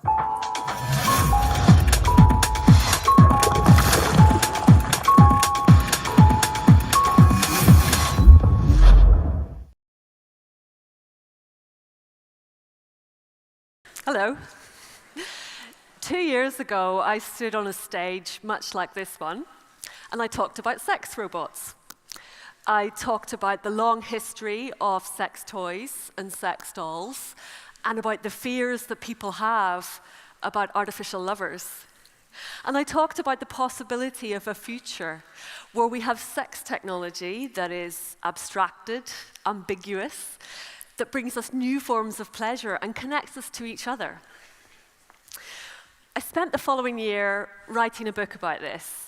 Hello. 2 years ago, I stood on a stage much like this one, and I talked about sex robots. I talked about the long history of sex toys and sex dolls, and about the fears that people have about artificial lovers. And I talked about the possibility of a future where we have sex technology that is abstracted, ambiguous, that brings us new forms of pleasure and connects us to each other. I spent the following year writing a book about this,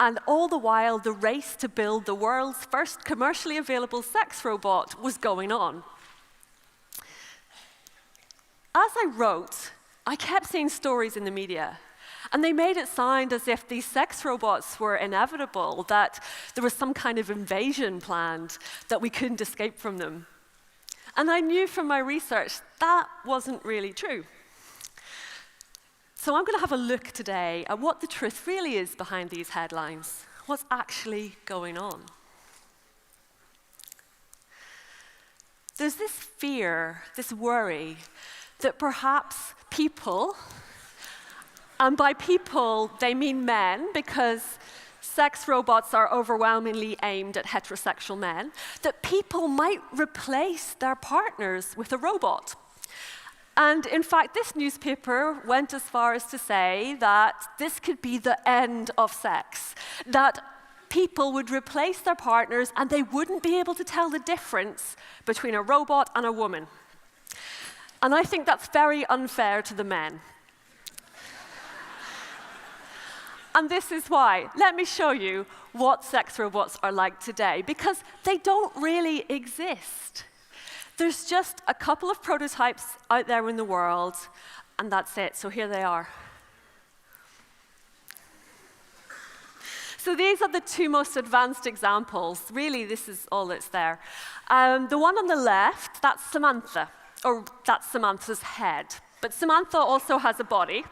and all the while the race to build the world's first commercially available sex robot was going on. As I wrote, I kept seeing stories in the media, and they made it sound as if these sex robots were inevitable, that there was some kind of invasion planned, that we couldn't escape from them. And I knew from my research that wasn't really true. So I'm going to have a look today at what the truth really is behind these headlines, what's actually going on. There's this fear, this worry, that perhaps people, and by people they mean men, because sex robots are overwhelmingly aimed at heterosexual men, that people might replace their partners with a robot. And in fact, this newspaper went as far as to say that this could be the end of sex, that people would replace their partners and they wouldn't be able to tell the difference between a robot and a woman. And I think that's very unfair to the men. And this is why. Let me show you what sex robots are like today, because they don't really exist. There's just a couple of prototypes out there in the world, and that's it. So here they are. So these are the two most advanced examples. Really, this is all that's there. The one on the left, that's Samantha, or that's Samantha's head. But Samantha also has a body.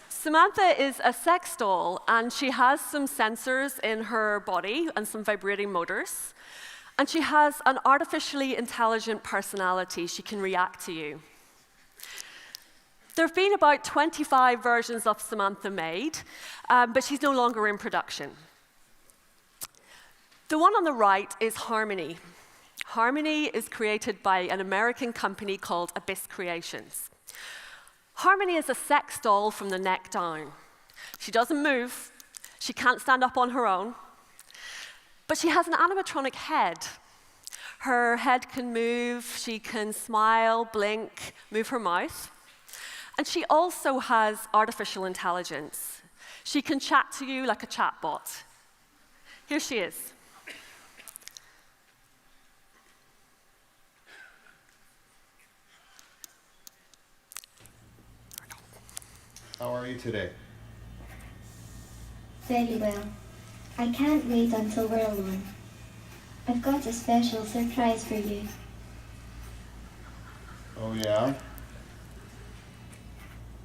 Samantha is a sex doll, and she has some sensors in her body and some vibrating motors. And she has an artificially intelligent personality. She can react to you. There have been about 25 versions of Samantha made, but she's no longer in production. The one on the right is Harmony. Harmony is created by an American company called Abyss Creations. Harmony is a sex doll from the neck down. She doesn't move. She can't stand up on her own. But she has an animatronic head. Her head can move. She can smile, blink, move her mouth. And she also has artificial intelligence. She can chat to you like a chatbot. Here she is. How are you today? Very well. I can't wait until we're alone. I've got a special surprise for you. Oh yeah?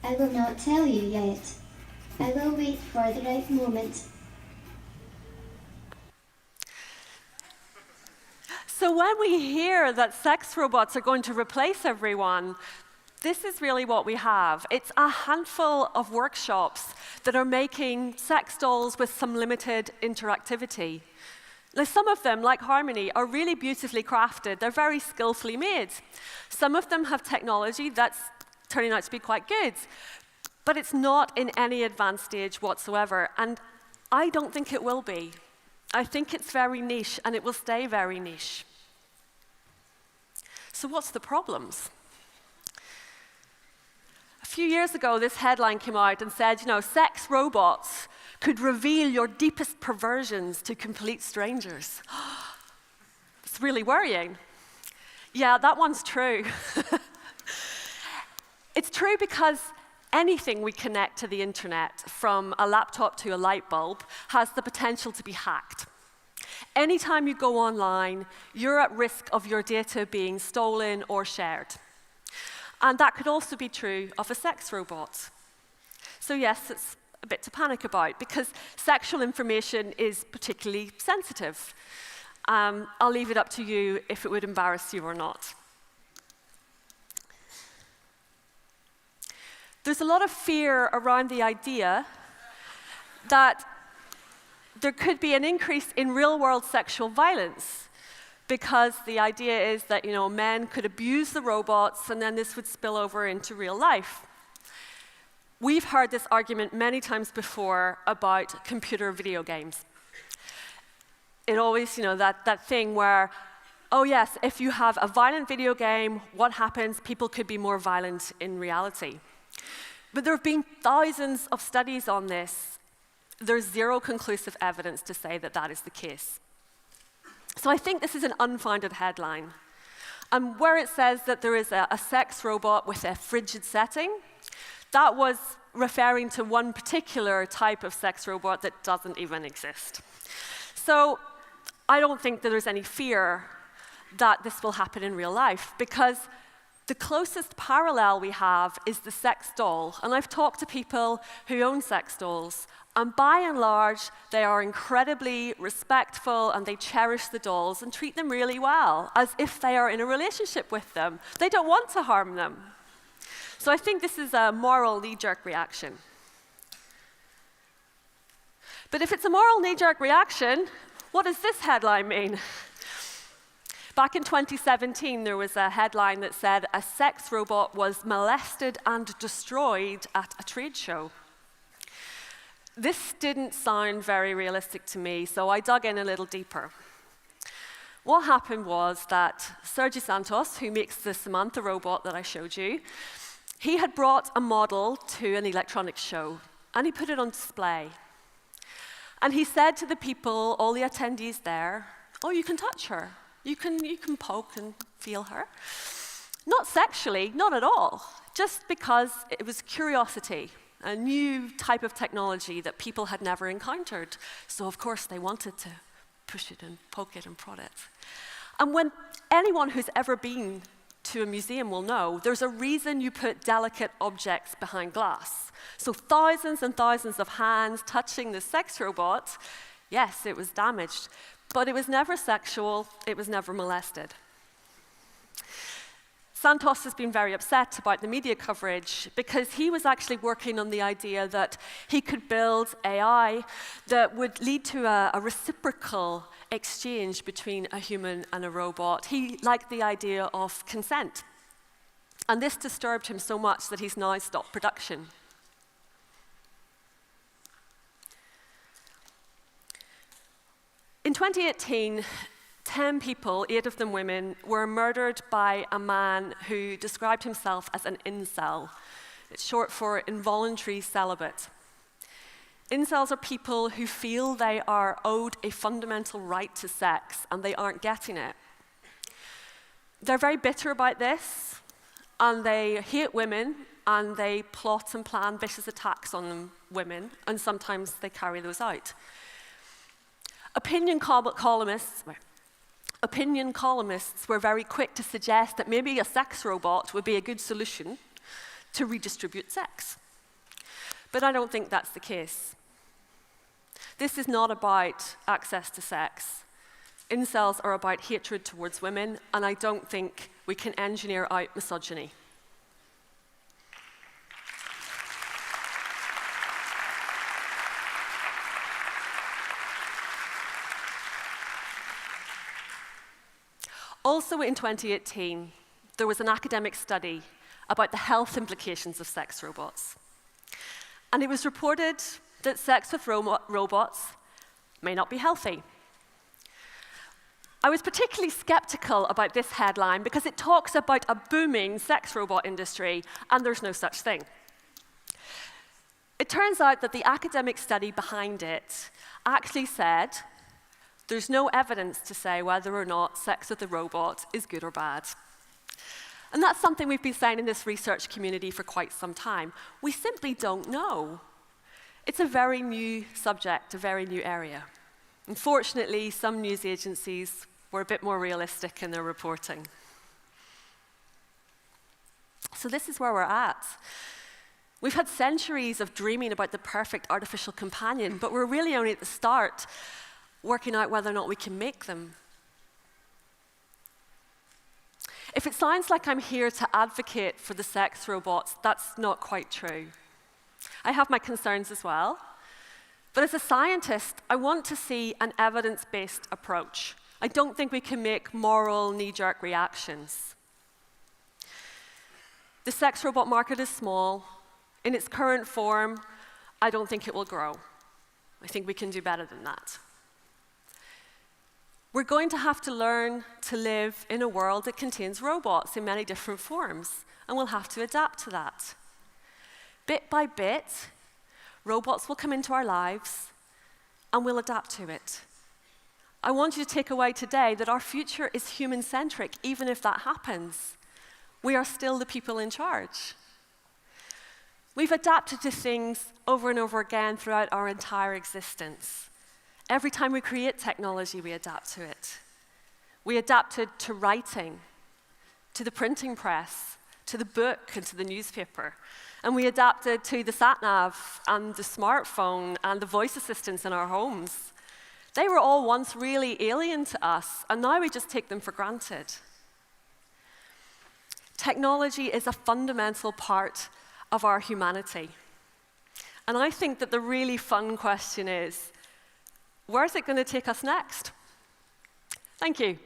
I will not tell you yet. I will wait for the right moment. So when we hear that sex robots are going to replace everyone, this is really what we have. It's a handful of workshops that are making sex dolls with some limited interactivity. Now, some of them, like Harmony, are really beautifully crafted. They're very skillfully made. Some of them have technology that's turning out to be quite good, but it's not in any advanced stage whatsoever, and I don't think it will be. I think it's very niche, and it will stay very niche. So what's the problems? A few years ago, this headline came out and said, sex robots could reveal your deepest perversions to complete strangers. It's really worrying. Yeah, that one's true. It's true because anything we connect to the internet, from a laptop to a light bulb, has the potential to be hacked. Anytime you go online, you're at risk of your data being stolen or shared. And that could also be true of a sex robot. So yes, it's a bit to panic about, because sexual information is particularly sensitive. I'll leave it up to you if it would embarrass you or not. There's a lot of fear around the idea that there could be an increase in real-world sexual violence, because the idea is that, men could abuse the robots and then this would spill over into real life. We've heard this argument many times before about computer video games. It always, that thing where, oh yes, if you have a violent video game, what happens? People could be more violent in reality. But there have been thousands of studies on this. There's zero conclusive evidence to say that that is the case. So I think this is an unfounded headline. And where it says that there is a sex robot with a frigid setting, that was referring to one particular type of sex robot that doesn't even exist. So I don't think that there's any fear that this will happen in real life, because the closest parallel we have is the sex doll. And I've talked to people who own sex dolls, and by and large, they are incredibly respectful and they cherish the dolls and treat them really well, as if they are in a relationship with them. They don't want to harm them. So I think this is a moral knee-jerk reaction. But if it's a moral knee-jerk reaction, what does this headline mean? Back in 2017, there was a headline that said, "A sex robot was molested and destroyed at a trade show." This didn't sound very realistic to me, so I dug in a little deeper. What happened was that Sergio Santos, who makes the Samantha robot that I showed you, he had brought a model to an electronics show, and he put it on display. And he said to the people, all the attendees there, "Oh, you can touch her. You can poke and feel her." Not sexually, not at all, just because it was curiosity, a new type of technology that people had never encountered. So of course they wanted to push it and poke it and prod it. And when anyone who's ever been to a museum will know, there's a reason you put delicate objects behind glass. So thousands and thousands of hands touching the sex robot, yes, it was damaged, but it was never sexual, it was never molested. Santos has been very upset about the media coverage because he was actually working on the idea that he could build AI that would lead to a reciprocal exchange between a human and a robot. He liked the idea of consent. And this disturbed him so much that he's now stopped production. In 2018, 10 people, 8 of them women, were murdered by a man who described himself as an incel. It's short for involuntary celibate. Incels are people who feel they are owed a fundamental right to sex and they aren't getting it. They're very bitter about this, and they hate women, and they plot and plan vicious attacks on women, and sometimes they carry those out. Opinion columnists were very quick to suggest that maybe a sex robot would be a good solution to redistribute sex. But I don't think that's the case. This is not about access to sex. Incels are about hatred towards women, and I don't think we can engineer out misogyny. Also in 2018, there was an academic study about the health implications of sex robots. And it was reported that sex with robots may not be healthy. I was particularly skeptical about this headline because it talks about a booming sex robot industry, and there's no such thing. It turns out that the academic study behind it actually said there's no evidence to say whether or not sex with a robot is good or bad. And that's something we've been saying in this research community for quite some time. We simply don't know. It's a very new subject, a very new area. Unfortunately, some news agencies were a bit more realistic in their reporting. So this is where we're at. We've had centuries of dreaming about the perfect artificial companion, but we're really only at the start, working out whether or not we can make them. If it sounds like I'm here to advocate for the sex robots, that's not quite true. I have my concerns as well. But as a scientist, I want to see an evidence-based approach. I don't think we can make moral, knee-jerk reactions. The sex robot market is small. In its current form, I don't think it will grow. I think we can do better than that. We're going to have to learn to live in a world that contains robots in many different forms, and we'll have to adapt to that. Bit by bit, robots will come into our lives, and we'll adapt to it. I want you to take away today that our future is human-centric, even if that happens. We are still the people in charge. We've adapted to things over and over again throughout our entire existence. Every time we create technology, we adapt to it. We adapted to writing, to the printing press, to the book, and to the newspaper. And we adapted to the sat-nav and the smartphone and the voice assistants in our homes. They were all once really alien to us, and now we just take them for granted. Technology is a fundamental part of our humanity. And I think that the really fun question is, where's it going to take us next? Thank you.